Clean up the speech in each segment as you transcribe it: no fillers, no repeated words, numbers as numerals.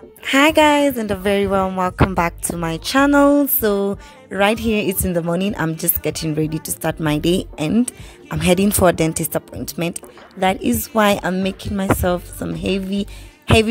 Hi guys, and a very warm welcome back to my channel. So right here it's in the morning. I'm just getting ready to start my day and I'm heading for a dentist appointment. That is why I'm making myself some heavy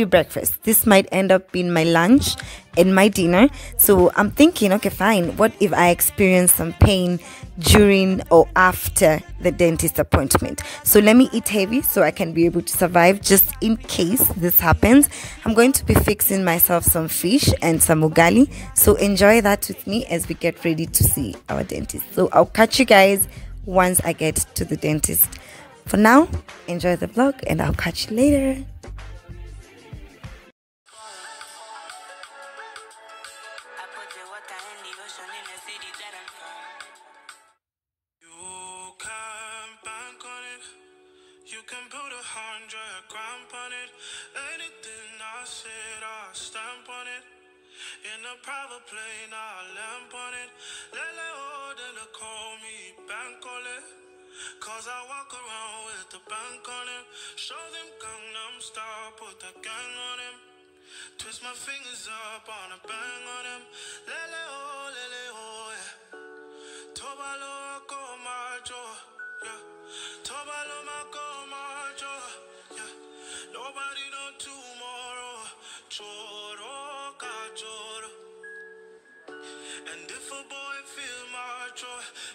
breakfast. This might end up being my lunch and my dinner. So I'm thinking, okay, fine, what if I experience some pain during or after the dentist appointment? So let me eat heavy so I can be able to survive just in case this happens. I'm going to be fixing myself some fish and some ugali, so enjoy that with me as we get ready to see our dentist. So I'll catch you guys once I get to the dentist. For now, enjoy the vlog and I'll catch you later. You can put 100 grand on it. Anything I said, I'll stamp on it. In a private plane, I'll lamp on it. Lele oh, they call me Bankole. Cause I walk around with the bank on him. Show them Gangnam Style, put the gang on him. Twist my fingers up on a bang on him. Lele oh, yeah. Tobalo ako macho, yeah. Tobalo mako macho, yeah. Nobody know tomorrow. Choro ka choro. And if a boy feel macho,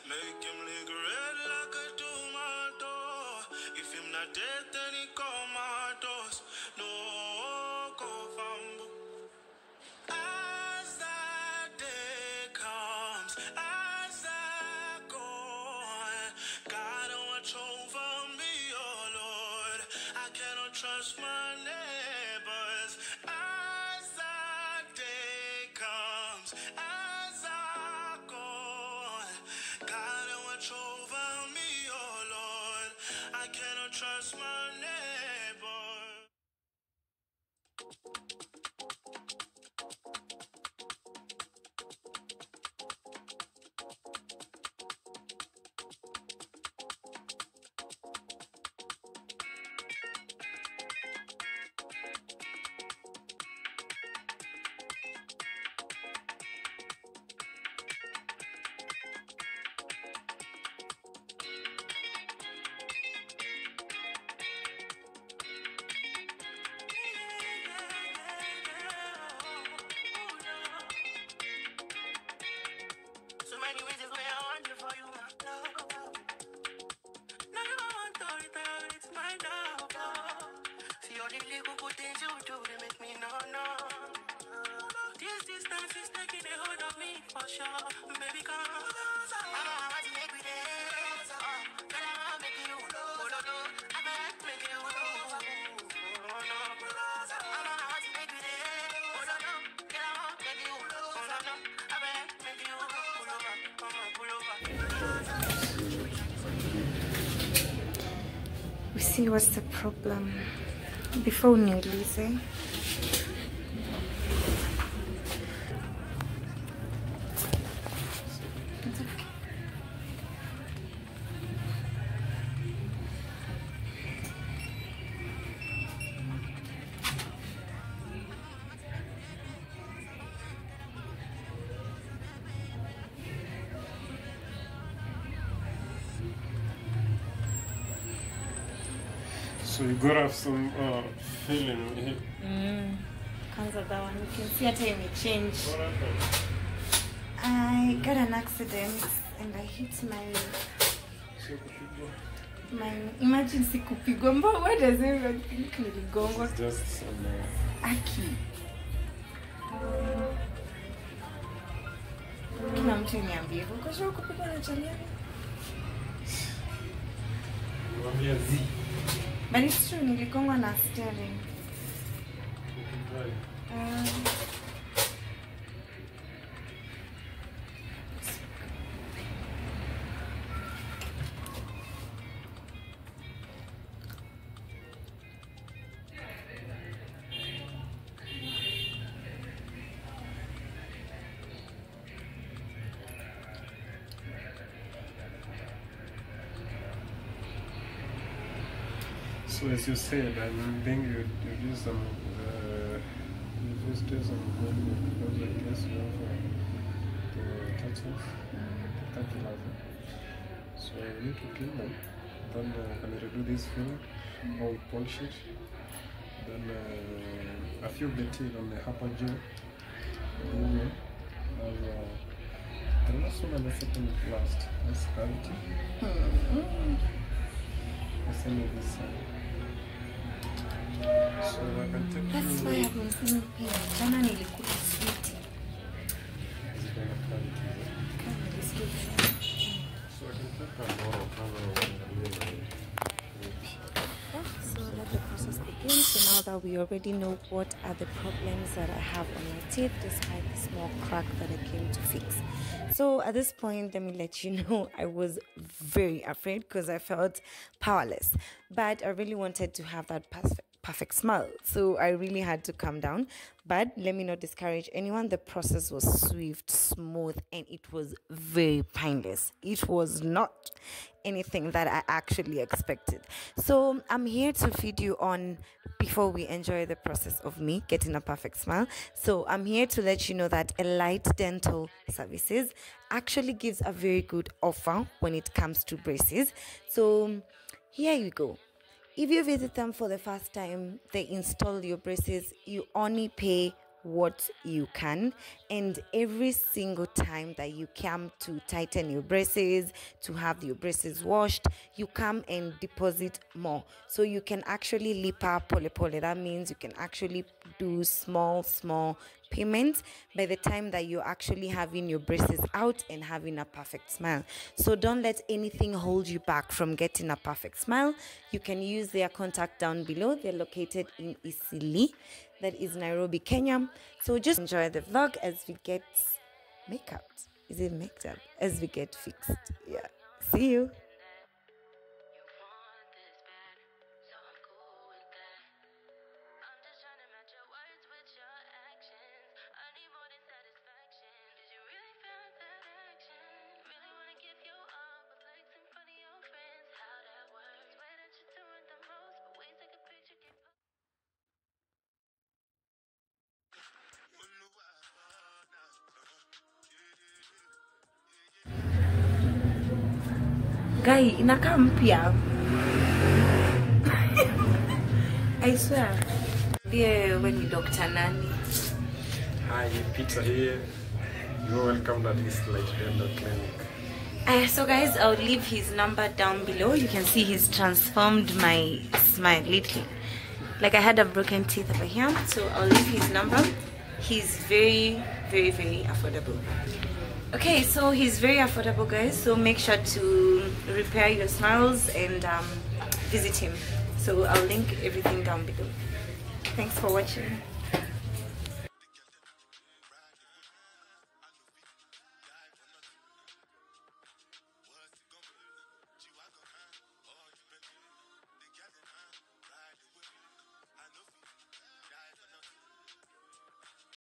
make him lick red like a tomato. If him not dead, then he comatose. No go fumble. As that day comes, as I go on, God watch over me, oh Lord. I cannot trust my neighbors. As that day comes, as I go on, God watch over me, oh Lord. I cannot trust my neighbors. So many reasons why I want you for you, my love. Now you want to return, it's my love. See all the little good things you do, they make me no. This distance is taking a hold of me for sure. Baby, come. I want to make me dance. Girl, I want to make you no. I bet make you no. I want to make me dance. No. Girl, I want to make you no. I bet make you pull over. We see what's the problem before we release it. So you gotta have some feeling here. Kwanza that one, you can see a time it changed. What happened? I got an accident and I hit my imagine sikupigwa. What does everyone think niligongo? It's just some Aki. Kila mtu niambie hivyo kwa sababu kupigwa na chania. Mwambia Z. But it's true, niligongwa na steering. So as you said, I think you do some these days I'm going with, because I guess you have the touches, the lava. So I need to clean them. Then when I redo this field, I'll polish it. Then a few bits on the upper gel. Then the last one and the second last. That's cavity. The same with this side. So I can take That's why I've been feeling pain. Jana nilikula sweetie. So I can take a more color. So let the process begin. So now that we already know what are the problems that I have on my teeth despite the small crack that I came to fix. So at this point, let me let you know I was very afraid because I felt powerless, but I really wanted to have that perfect smile, so I really had to calm down. But let me not discourage anyone. The process was swift, smooth, and it was very painless. It was not anything that I actually expected. So I'm here to feed you on before we enjoy the process of me getting a perfect smile. So I'm here to let you know that Elite Dental Services actually gives a very good offer when it comes to braces. So here you go. If you visit them for the first time, they install your braces. You only pay what you can, and every single time that you come to tighten your braces, to have your braces washed, you come and deposit more. So you can actually lipa pole. That means you can actually do small payments by the time that you're actually having your braces out and having a perfect smile. So don't let anything hold you back from getting a perfect smile. You can use their contact down below. They're located in Eastleigh, that is Nairobi, Kenya. So just enjoy the vlog as we get makeup. Is it makeup? As we get fixed. Yeah. See you. Guy, inakaa mpya. I swear. Dear, when we Dr. Nani. Hi, Peter here. You're welcome at Eastleigh Dental Clinic. So guys, I'll leave his number down below. You can see he's transformed my smile lately. Like I had a broken teeth over here, so I'll leave his number. He's very affordable. Okay, so he's very affordable, guys, so make sure to repair your smiles and visit him. So I'll link everything down below. Thanks for watching.